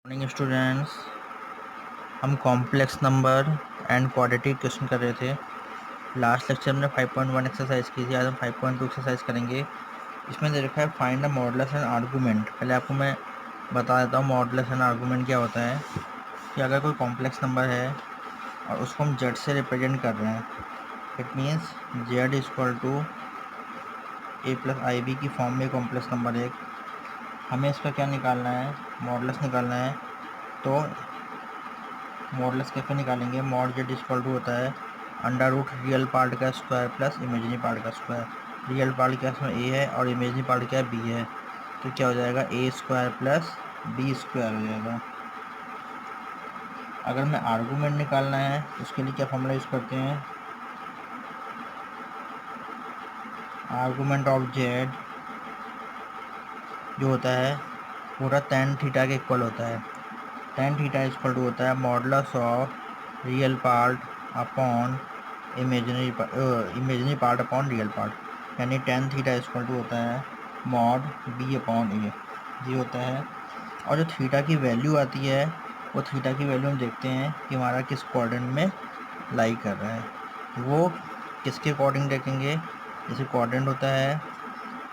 Morning students, हम complex number and quadratic question कर रहे थे। लास्ट लेक्चर में 5.1 एक्सरसाइज की थी। आज हम 5.2 एक्सरसाइज करेंगे। इसमें दे रखा है find the modulus and argument. पहले आपको मैं बता देता हूँ मॉडुलस एंड आर्गूमेंट क्या होता है। कि अगर कोई कॉम्प्लेक्स नंबर है और उसको हम जेड से रिप्रेजेंट कर रहे हैं, it means Z equal to A plus I B की फॉर्म में कॉम्प्लेक्स नंबर है। हमें इसका क्या निकालना है, मॉडुलस निकालना है। तो मॉडुलस कैसे निकालेंगे? मॉड जेड इक्वल टू होता है अंडर रूट रियल पार्ट का स्क्वायर प्लस इमेजिनरी पार्ट का स्क्वायर। रियल पार्ट क्या इसमें ए है और इमेजिनरी पार्ट क्या बी है, तो क्या हो जाएगा ए स्क्वायर प्लस बी स्क्वायर हो जाएगा। अगर मैं आर्गूमेंट निकालना है उसके लिए क्या फॉर्मूला यूज़ करते हैं? आर्गूमेंट ऑफ जेड जो होता है पूरा tan थीटा के इक्वल होता है। tan थीटा इक्वल टू होता है modulus of real part upon imaginary part upon real part, यानी tan थीटा इक्वल टू होता है मॉड बी अपॉन ए, ये होता है। और जो थीटा की वैल्यू आती है वो थीटा की वैल्यू हम देखते हैं कि हमारा किस क्वाड्रेंट में लाई कर रहा है। वो किसके अकॉर्डिंग देखेंगे? जैसे क्वाड्रेंट होता है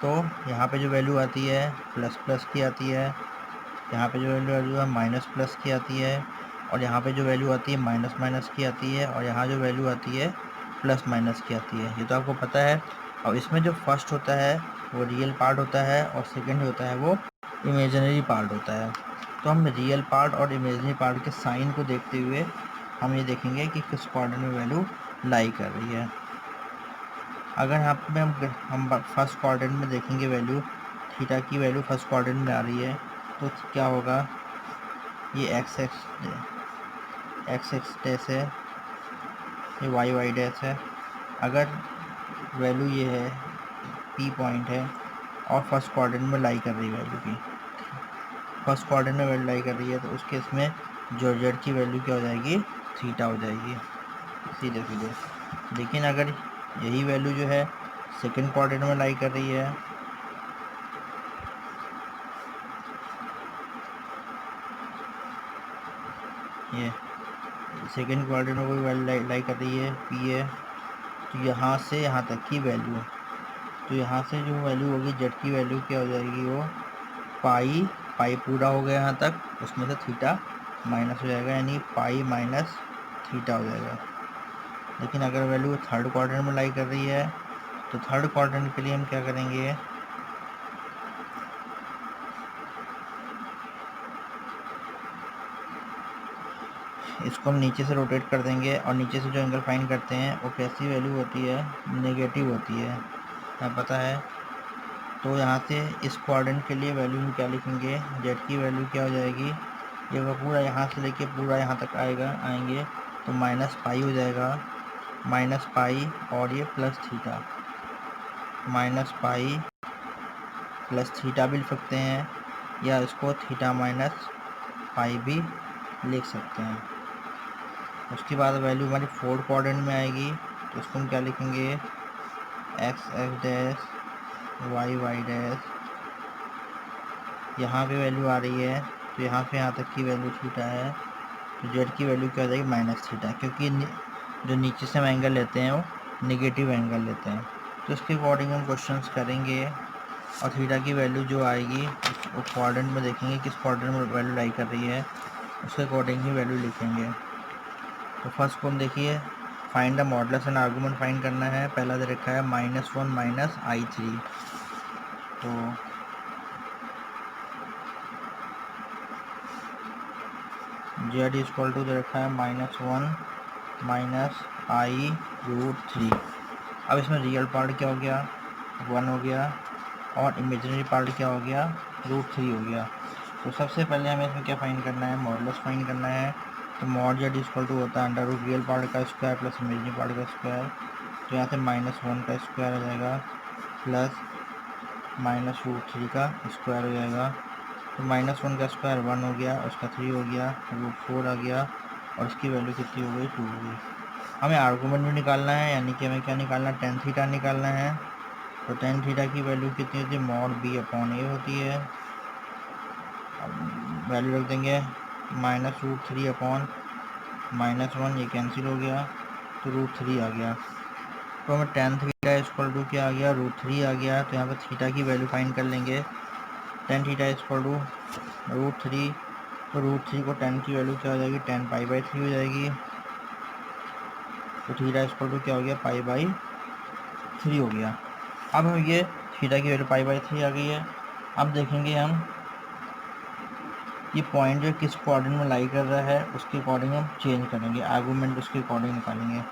तो यहाँ पे जो वैल्यू आती है प्लस प्लस की आती है, यहाँ पे जो वैल्यू है माइनस प्लस की आती है, और यहाँ पे जो वैल्यू आती है माइनस माइनस की आती है, और यहाँ जो वैल्यू आती है प्लस माइनस की आती है। ये तो आपको पता है। और इसमें जो फर्स्ट होता है वो रियल पार्ट होता है और सेकंड होता है वो इमेजिनरी पार्ट होता है। तो हम रियल पार्ट और इमेजिनरी पार्ट के साइन को देखते हुए हम ये देखेंगे कि किस क्वाड्रेंट में वैल्यू लाई कर रही है। अगर यहाँ पे हम फर्स्ट क्वाड्रेंट में देखेंगे वैल्यू, थीटा की वैल्यू फर्स्ट क्वाड्रेंट में आ रही है, तो क्या होगा? ये एक्स एक्स डैश है, ये वाई वाई डैश है। अगर वैल्यू ये है पी पॉइंट है और फर्स्ट क्वाड्रेंट में लाई कर रही है वैल्यू पी, फर्स्ट क्वाड्रेंट में वैल्यू लाई कर रही है, तो उस केस में जो जेड की वैल्यू क्या हो जाएगी? थीटा हो जाएगी सीधे सीधे। लेकिन अगर यही वैल्यू जो है सेकंड क्वाड्रेंट में लाई कर रही है, ये सेकेंड क्वाड्रेंट में कोई वैल्यू लाई कर रही है पी है, तो यहाँ से यहाँ तक की वैल्यू, तो यहाँ से जो वैल्यू होगी जेड की वैल्यू क्या हो जाएगी? वो पाई पाई पूरा हो गया यहाँ तक, उसमें से थीटा माइनस हो जाएगा, यानी पाई माइनस थीटा हो जाएगा। लेकिन अगर वैल्यू थर्ड क्वाड्रेंट में लाई कर रही है तो थर्ड क्वाड्रेंट के लिए हम क्या करेंगे? इसको हम नीचे से रोटेट कर देंगे और नीचे से जो एंगल फाइंड करते हैं वो कैसी वैल्यू होती है? नेगेटिव होती है, हमें पता है। तो यहाँ से इस क्वाड्रेंट के लिए वैल्यू हम क्या लिखेंगे? जेड की वैल्यू क्या हो जाएगी? ये वो पूरा यहाँ से लेके पूरा यहाँ तक आएंगे तो माइनस पाई हो जाएगा, माइनस पाई और ये plus theta, minus pi plus theta भी लिख सकते हैं, या इसको थीटा माइनस पाई भी लिख सकते हैं। उसके बाद वैल्यू हमारी फोर्थ क्वाड्रेंट में आएगी, तो उसको हम क्या लिखेंगे? X X dash Y Y dash. यहाँ पे वैल्यू आ रही है तो यहाँ से यहाँ तक की वैल्यू थीटा है, तो जेड की वैल्यू क्या हो जाएगी? माइनस थीटा, क्योंकि जो नीचे से हम एंगल लेते हैं वो निगेटिव एंगल लेते हैं। तो इसके अकॉर्डिंग हम क्वेश्चंस करेंगे और थीटा की वैल्यू जो आएगी वो क्वाड्रेंट में देखेंगे किस क्वाड्रेंट में वैल्यू लाई कर रही है, उसके अकॉर्डिंग ही वैल्यू लिखेंगे। तो फर्स्ट को हम देखिए, find the modulus and argument find करना है। पहला दे रखा है -1 माइनस i3, तो जेड इक्वल टू दे रखा है -1 माइनस i√3। अब इसमें रियल पार्ट क्या हो गया? 1 हो गया, और इमेजिनरी पार्ट क्या हो गया? √3 हो गया। तो सबसे पहले हमें इसमें क्या फाइंड करना है? मॉडुलस फाइंड करना है। तो मॉड जेड इक्वल टू होता है अंडर रूट रियल पार्ट का स्क्वायर प्लस इमेजिनरी पार्ट का स्क्वायर। तो यहाँ से -1 का स्क्वायर हो जाएगा प्लस -√3 का स्क्वायर हो जाएगा। तो -1 का स्क्वायर 1 हो गया, उसका 3 हो गया, √4 आ गया, और इसकी वैल्यू कितनी हो गई? 2 हो गई। हमें आर्गूमेंट भी निकालना है, यानी कि हमें क्या निकालना है? tan थीटा निकालना है। तो tan थीटा की वैल्यू कितनी होती है? मॉड बी अपॉन ए होती है। वैल्यू रख देंगे -√3 अपॉन -1, ये कैंसिल हो गया तो √3 आ गया। तो हमें tan थीटा इक्वल टू क्या आ गया, √3 आ गया। तो यहाँ पर थीटा की वैल्यू फाइंड कर लेंगे। tan थीटा इक्वल टू √3, तो √3 को tan की वैल्यू क्या हो जाएगी, tan π/3 हो जाएगी। तो थीटा इक्वल टू क्या हो गया, π/3 हो गया। अब हम ये थीटा की वैल्यू π/3 आ गई है। अब देखेंगे हम ये पॉइंट जो किस कोऑर्डिनेट में लाई कर रहा है उसके अकॉर्डिंग हम चेंज करेंगे, आर्गूमेंट उसके अकॉर्डिंग निकालेंगे।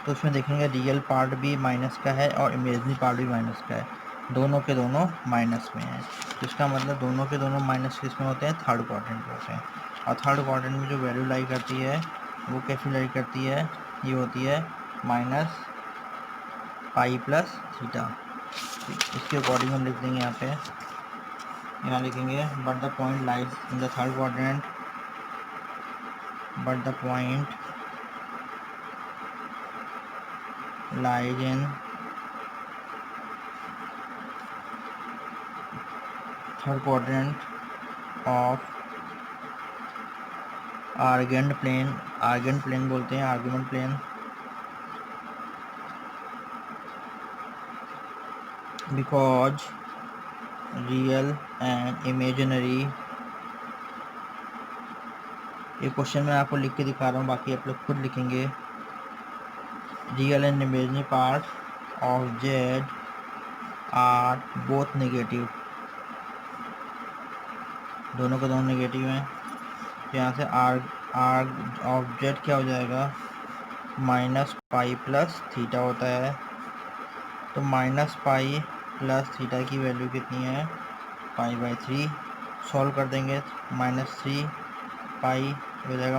तो उसमें देखेंगे रियल पार्ट भी माइनस का है और इमेजनरी पार्ट भी माइनस का है, दोनों के दोनों माइनस में है। तो इसका मतलब दोनों के दोनों माइनस किस में होते हैं, थर्ड क्वाड्रेंट में होते हैं। और थर्ड क्वाड्रेंट में जो वैल्यू लाई करती है वो कैसी लाई करती है, ये होती है -π+θ। इसके अकॉर्डिंग हम लिख देंगे यहाँ पे, यहाँ लिखेंगे but the point lies in the third quadrant, but the point lies in third quadrant of argand plane। argand plane बोलते हैं, argument plane, because real and imaginary, ये क्वेश्चन मैं आपको लिख के दिखा रहा हूँ, बाकी आप लोग खुद लिखेंगे। Real and imaginary part of Z are both negative, दोनों के दोनों नेगेटिव हैं। तो यहाँ से आर ऑफ जेड क्या हो जाएगा, -π+θ होता है। तो -π+θ की वैल्यू कितनी है, π/3। सॉल्व कर देंगे, -3 पाई हो जाएगा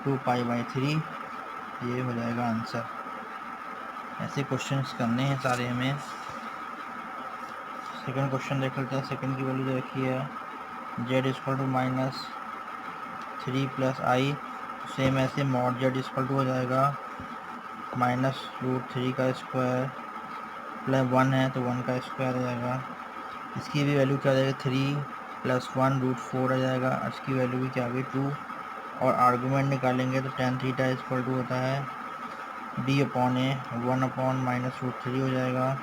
-2π/3, ये हो जाएगा आंसर। ऐसे क्वेश्चंस करने हैं सारे हमें। सेकंड क्वेश्चन देख लेते हैं। सेकंड की वैल्यू जो रखी है z = -3 + i, सेम ऐसे मॉड z = हो जाएगा -√3 का स्क्वायर प्लस 1 है तो 1 का स्क्वायर आ जाएगा। इसकी भी वैल्यू क्या आ जाएगा, 3 + 1 √4 आ जाएगा। इसकी वैल्यू भी क्या आ गई, 2। और आर्गूमेंट निकालेंगे तो tan थीटा इक्वल टू होता है d/a 1/, -√3 हो जाएगा,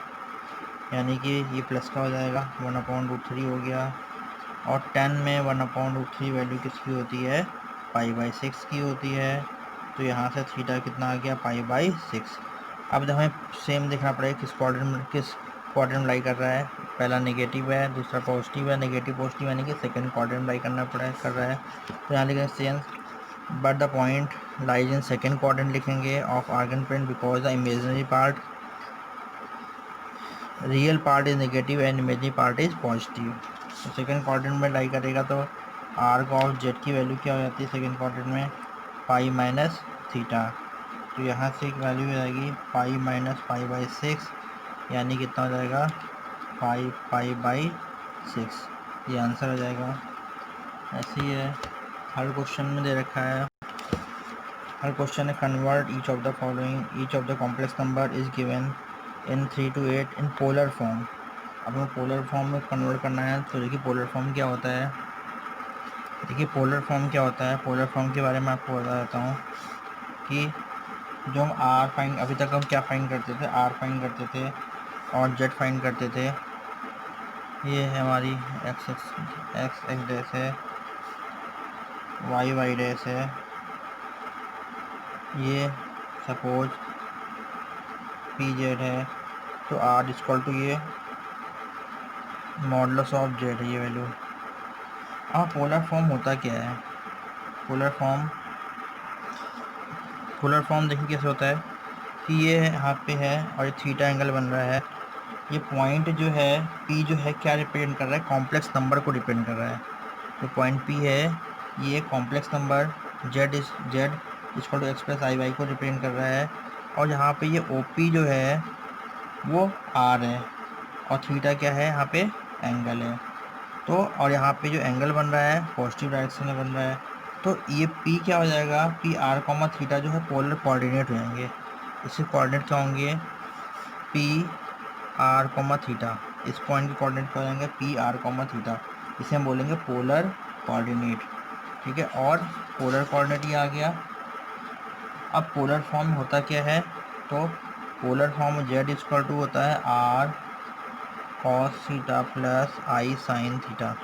यानी कि ये प्लस का हो जाएगा, 1/√3 हो गया। और 10 में 1/√3 वैल्यू किसकी होती है, π/6 की होती है। तो यहाँ से थीटा कितना आ गया, π/6। अब हमें सेम देखना पड़ेगा किस क्वाड्रेंट में लाई कर रहा है। पहला नेगेटिव है, दूसरा पॉजिटिव है। नेगेटिव पॉजिटिव यानी कि सेकंड क्वाड्रेंट में लाई कर रहा है। तो यहाँ लिखेंगे sense but the point lies in second quadrant लिखेंगे of Argand plane because the imaginary part, real part is negative and imaginary part is positive. तो सेकंड क्वाड्रेंट में लाई करेगा तो आर्क ऑफ जेड की वैल्यू क्या हो जाती है सेकंड क्वाड्रेंट में, π-θ। तो यहाँ से एक वैल्यू हो जाएगी π-π/6, यानी कितना हो जाएगा, π/6। ये आंसर हो जाएगा। ऐसे ही है थर्ड क्वेश्चन में दे रखा है। हर क्वेश्चन है convert each of the following, each of the complex number is given in 3 to 8 in polar form. अब हमें पोलर फॉर्म में कन्वर्ट करना है। तो देखिए पोलर फॉर्म क्या होता है, पोलर फॉर्म के बारे में आपको बता देता हूँ कि जो हम आर फाइंड, अभी तक हम क्या फाइंड करते थे, आर फाइंड करते थे और जेड फाइंड करते थे। ये है हमारी एक्स डैश है, वाई डैश है। ये सपोज पी जेड है, तो आर इक्वल टू ये मॉडुलस ऑफ जेड है ये वैल्यू। अब पोलर फॉर्म होता क्या है, पोलर फॉर्म देखिए कैसे होता है कि ये यहाँ पे है और ये थीटा एंगल बन रहा है। ये पॉइंट जो है P जो है क्या रिप्रेजेंट कर रहा है, कॉम्प्लेक्स नंबर को रिप्रेजेंट कर रहा है। तो पॉइंट P है ये complex number z equal to x + i/y को रिप्रेजेंट कर रहा है। और यहाँ पे ये OP जो है वो R है और थीटा क्या है, यहाँ पे एंगल है। तो और यहाँ पे जो एंगल बन रहा है पॉजिटिव डायरेक्शन में बन रहा है। तो ये P क्या हो जाएगा, PR, जो है पोलर कोऑर्डिनेट हो जाएंगे। इसके कोऑर्डिनेट क्या होंगे, PR, इस पॉइंट के कोऑर्डिनेट क्या हो जाएंगे, PR, इसे हम बोलेंगे पोलर कोऑर्डिनेट। ठीक है। और पोलर कोऑर्डिनेट ये आ गया। अब पोलर फॉर्म होता क्या है, तो polar form Z equal to होता है R cos theta plus I sine theta.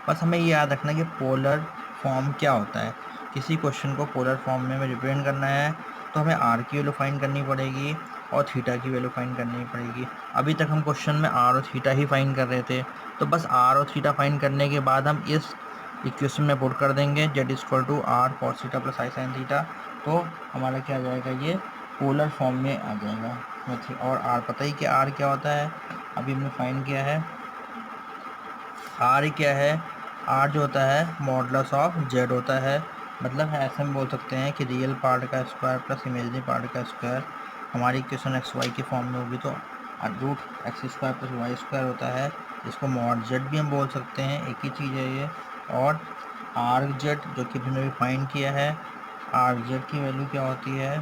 बस हमें ये याद रखना कि पोलर फॉर्म क्या होता है। किसी क्वेश्चन को पोलर फॉर्म में रिप्रेजेंट करना है तो हमें आर की वैल्यू फाइंड करनी पड़ेगी और थीटा की वैल्यू फाइंड करनी पड़ेगी। अभी तक हम क्वेश्चन में आर और थीटा ही फाइंड कर रहे थे, तो बस आर और थीटा फाइंड करने के बाद हम इस इक्वेशन में पुट कर देंगे Z equal to R cos theta plus I sine theta. तो हमारा क्या आ जाएगा, ये पोलर फॉर्म में आ जाएगा। और आर पता ही कि आर क्या होता है, अभी हमने फाइंड किया है। आर क्या है, आर जो होता है मॉडुलस ऑफ जेड होता है। मतलब है ऐसे हम बोल सकते हैं कि रियल पार्ट का स्क्वायर प्लस इमेजिनरी पार्ट का स्क्वायर। हमारी इक्वेशन एक्स वाई की फॉर्म में होगी तो root X square plus Y square होता है। इसको मॉड जेड भी हम बोल सकते हैं, एक ही चीज़ है ये। और आर जेड जो कि हमने भी फाइंड किया है, आर जेड की वैल्यू क्या होती है,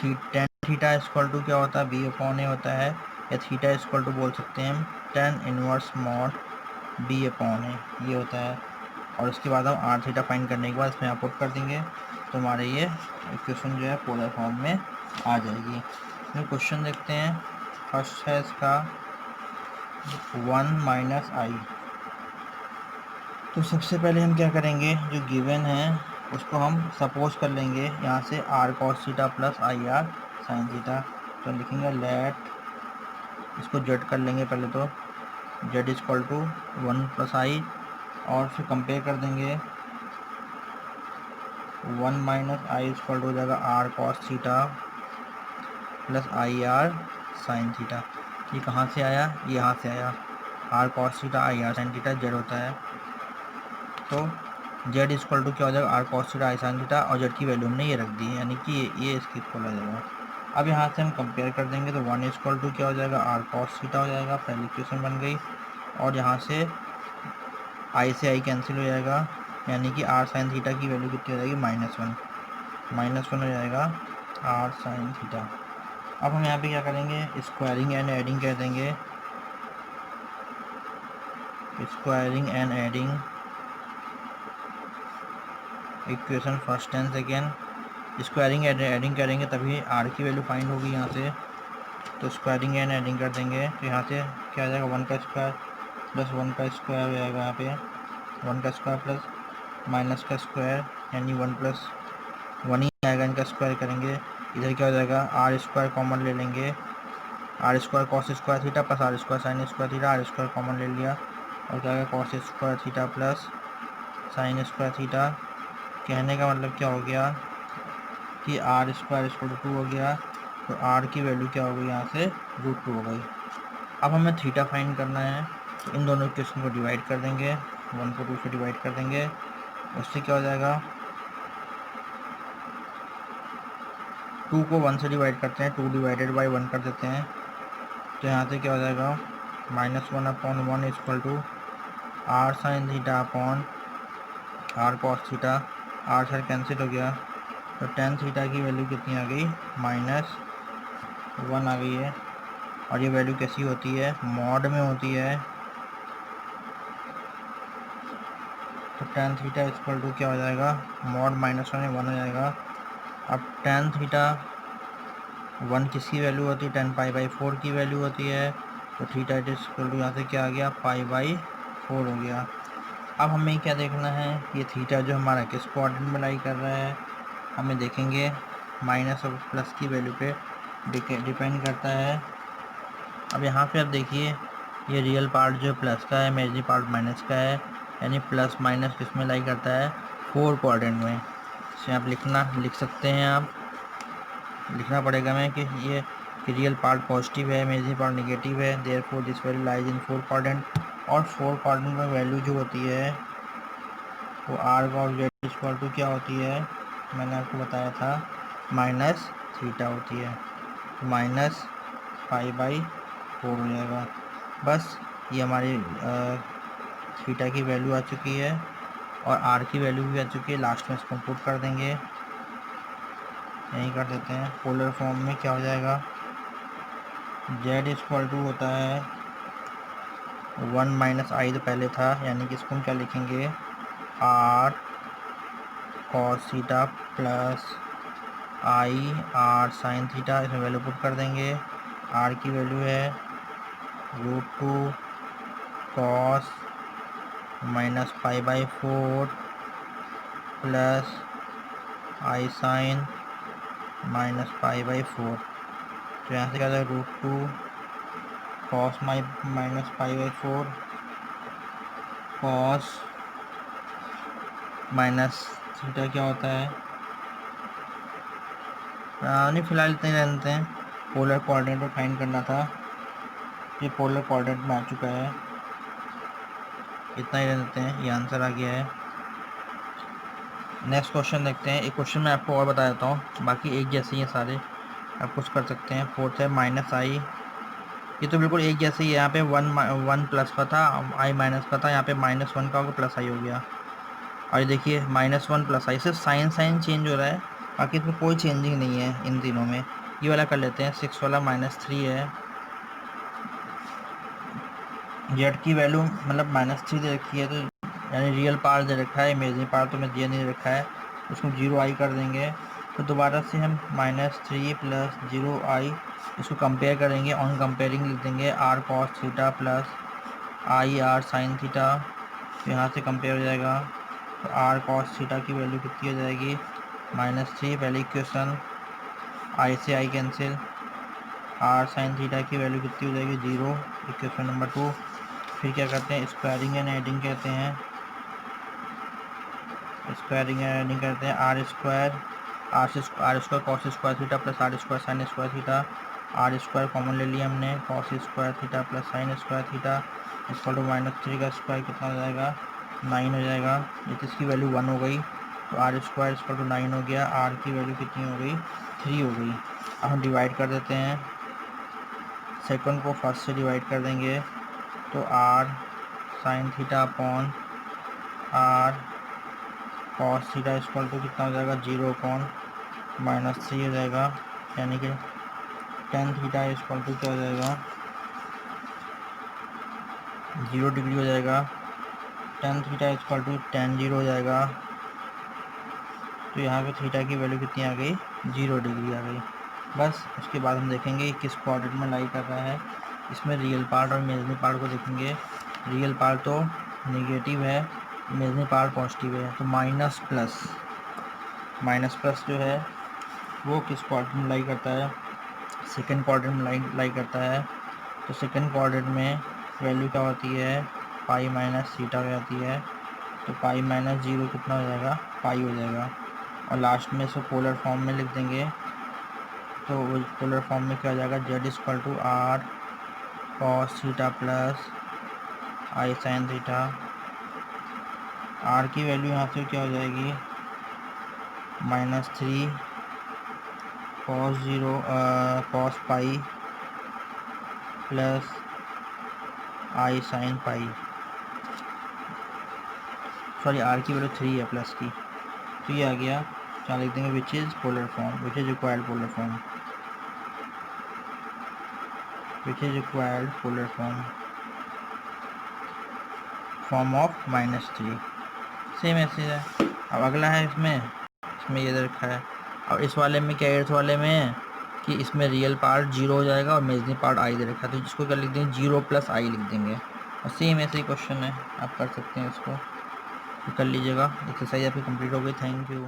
टेन थीटा इक्वल टू क्या होता है, बी अपॉन ए होता है, या थीटा इक्वल टू बोल सकते हैं हम tan inverse mod b upon a, ये होता है। और उसके बाद हम आर थीटा फाइंड करने के बाद इसमें आप पुट कर देंगे तो हमारे ये इक्वेशन जो है पोलर फॉर्म में आ जाएगी। तो क्वेश्चन देखते हैं। फर्स्ट है इसका 1 माइनस आई। तो सबसे पहले हम क्या करेंगे, जो गिवन है उसको हम सपोज कर लेंगे यहाँ से R cos theta plus I R sine theta. तो लिखेंगे लेट, इसको जेड कर लेंगे पहले, तो Z equal to 1 plus I, और फिर कंपेयर कर देंगे 1 माइनस आई इक्वल टू हो जाएगा R cos theta plus I R sine theta. ये कहाँ से आया, ये यहाँ से आया, R cos theta I R sine theta Z होता है। तो जेड इक्वल टू क्या हो जाएगा, R cos theta I sine theta, और जेड की वैल्यू हमने ये रख दी है, यानी कि ये इसकी इक्वल आ जाएगा। अब यहाँ से हम कंपेयर कर देंगे तो 1 इक्वल टू क्या हो जाएगा, आर कॉस थीटा हो जाएगा, पहली इक्वेशन बन गई। और यहाँ से आई से आई कैंसिल हो जाएगा, यानी कि आर साइन थीटा की वैल्यू कितनी हो जाएगी, -1 हो जाएगा आर साइन थीटा। अब हम यहाँ पे क्या करेंगे, स्क्वायरिंग एंड एडिंग कर देंगे, squaring and adding equation first and second. Squaring and adding करेंगे तभी आर की वैल्यू फाइंड होगी यहाँ से। तो स्क्वायरिंग एंड एडिंग कर देंगे तो यहाँ से क्या आ जाएगा, 1 का स्क्वायर प्लस 1 का स्क्वायर हो जाएगा, यहाँ पे 1 का स्क्वायर प्लस माइनस का स्क्वायर, यानी 1 प्लस 1 ही आएगा, इनका स्क्वायर करेंगे। इधर क्या हो जाएगा, आर स्क्वायर कॉमन ले लेंगे, R square cos square theta plus R square sine square theta, R square common ले लिया और क्या आएगा, cos square theta plus sine square theta. कहने का मतलब क्या हो गया कि आर स्क्वायर इक्वल टू 2 हो गया, तो आर की वैल्यू क्या हो गई, यहाँ से √2 हो गई। अब हमें थीटा फाइंड करना है, तो इन दोनों इक्वेशन को डिवाइड कर देंगे, 1 को 2 से डिवाइड कर देंगे, उससे क्या हो जाएगा, 2 को 1 से डिवाइड करते हैं, 2 डिवाइडेड बाई 1 कर देते हैं, तो यहाँ से क्या हो जाएगा, -1/1 equal to R sine theta upon R cos theta. R sine cancel हो गया, तो टेन थीटा की वैल्यू कितनी आ गई, -1 आ गई है। और ये वैल्यू कैसी होती है, मॉड में होती है, तो टेन थीटा इक्वल टू क्या हो जाएगा, मॉड -1 में 1 हो जाएगा। अब टेन थीटा 1 किसकी वैल्यू होती है, 10π/4 की वैल्यू होती है, तो थीटा इक्वल टू यहाँ से क्या आ गया, π/4 हो गया। अब हमें क्या देखना है, ये थीटा जो हमारा किस कोऑर्डिनेट में लाई कर रहा है, हमें देखेंगे माइनस और प्लस की वैल्यू पे डिपेंड करता है। अब यहाँ पे आप देखिए, ये रियल पार्ट जो प्लस का है, इमेजिनरी पार्ट माइनस का है, यानी प्लस माइनस किस में लाई करता है, 4 कोऑर्डिनेट में। इसे आप लिख सकते हैं, आप लिखना पड़ेगा हमें कि ये कि रियल पार्ट पॉजिटिव है, इमेजिनरी पार्ट नेगेटिव है, therefore this value lies in 4 coordinate. और 4 कोऑर्डिनेट में वैल्यू जो होती है वो आर और जेड इक्वल टू क्या होती है, मैंने आपको बताया था माइनस थीटा होती है, तो -π/4 हो जाएगा। बस ये हमारी थीटा की वैल्यू आ चुकी है और आर की वैल्यू भी आ चुकी है। लास्ट में इसको पुट कर देंगे, यही कर देते हैं। पोलर फॉर्म में क्या हो जाएगा, जेड इक्वल टू होता है 1 - आई तो पहले था, यानी कि इसको हम क्या लिखेंगे, R cos theta plus I R sine theta, इसमें वैल्यू पुट कर देंगे। आर की वैल्यू है √2 कॉस -π/4 प्लस आई साइन -π/4। तो यहाँ से क्या है √2 कॉस -π/4 कॉस माइनस थीटा क्या होता है, नहीं फिलहाल इतने ही रहते हैं। पोलर कोऑर्डिनेट को फाइंड करना था, ये पोलर कोऑर्डिनेट में आ चुका है, इतना ही रहते हैं, ये आंसर आ गया है। नेक्स्ट क्वेश्चन देखते हैं। एक क्वेश्चन मैं आपको और बता देता हूँ, बाकी एक जैसे ही हैं सारे, आप कुछ कर सकते हैं। फोर्थ है -i, ये तो बिल्कुल एक जैसे ही है। यहाँ पे 1 प्लस का था, i माइनस का था, यहाँ पे -1 का होगा प्लस i हो गया। और ये देखिए -1 प्लस i, सिर्फ साइन चेंज हो रहा है, बाकी इसमें कोई चेंजिंग नहीं है इन तीनों में। ये वाला कर लेते हैं, 6 वाला -3 है। जेड की वैल्यू मतलब -3 दे रखी है, तो यानी रियल पार्ट दे रखा है, इमेजिनरी पार्ट तो मैं दिया नहीं रखा है, उसको 0i कर देंगे। तो दोबारा से हम -3 प्लस 0i इसको कंपेयर करेंगे, ऑन कंपेयरिंग लिख देंगे r cos theta plus I R sine theta. तो यहाँ से कंपेयर हो जाएगा, तो r cos थीटा की वैल्यू कितनी हो जाएगी -3, पहले इक्वेशन, i से i cancel, r sine theta की वैल्यू कितनी हो जाएगी 0, इक्वेशन नंबर 2। फिर क्या करते हैं, स्क्वायरिंग एंड एडिंग कहते हैं, स्क्वायरिंग एंड एडिंग करते हैं। R square cos square theta plus R square sine square theta, R square common ले लिया हमने, cos square theta plus sine square theta equal to -3 का स्क्वायर कितना हो जाएगा 9 हो जाएगा। ये इसकी वैल्यू 1 हो गई, तो आर स्क्वायर इक्वल टू 9 हो गया, आर की वैल्यू कितनी हो गई 3 हो गई। अब हम डिवाइड कर देते हैं, सेकंड को फर्स्ट से डिवाइड कर देंगे, तो R sine theta upon R cos theta equal to कितना हो जाएगा 0 अपॉन -3 हो जाएगा, यानी कि tan थीटा इक्वल टू क्या हो जाएगा 0 डिग्री हो जाएगा। tan theta equal to tan 0 हो जाएगा, तो यहाँ पे थीटा की वैल्यू कितनी आ गई 0 डिग्री आ गई। बस उसके बाद हम देखेंगे किस कोऑर्डिनेट में लाई कर रहा है। इसमें रियल पार्ट और इमेजिनरी पार्ट को देखेंगे। रियल पार्ट तो नेगेटिव है, इमेजिनरी पार्ट पॉजिटिव है, तो माइनस प्लस जो है वो किस कोऑर्डिनेट में लाई करता है, सेकंड कोऑर्डिनेट में लाई करता है। तो सेकंड कोऑर्डिनेट में वैल्यू क्या होती है पाई माइनस थीटा हो जाती है, तो पाई -0 कितना हो जाएगा पाई हो जाएगा। और लास्ट में इसको पोलर फॉर्म में लिख देंगे, तो वो पोलर फॉर्म में क्या हो जाएगा Z equal to R cos theta plus I sine theta. R की वैल्यू यहाँ से क्या हो जाएगी -3 cos pi plus I sine pi, sorry R की वैल्यू 3 है प्लस की, तो ये आ गया। क्या लिख देंगे which is polar form, which is required polar form, which is required polar form of -3। Same ऐसे है। अब अगला है इसमें ये दे रखा है। अब इस वाले में क्या, एर्थ वाले में है कि इसमें रियल पार्ट 0 हो जाएगा और इमेजिनरी पार्ट आई दे रखा है, तो जिसको क्या लिख देंगे 0 प्लस आई लिख देंगे। और सेम ऐसे ही क्वेश्चन है, आप कर सकते हैं, इसको कर लीजिएगा। एक्सरसाइज आपकी कंप्लीट हो गई। Thank you.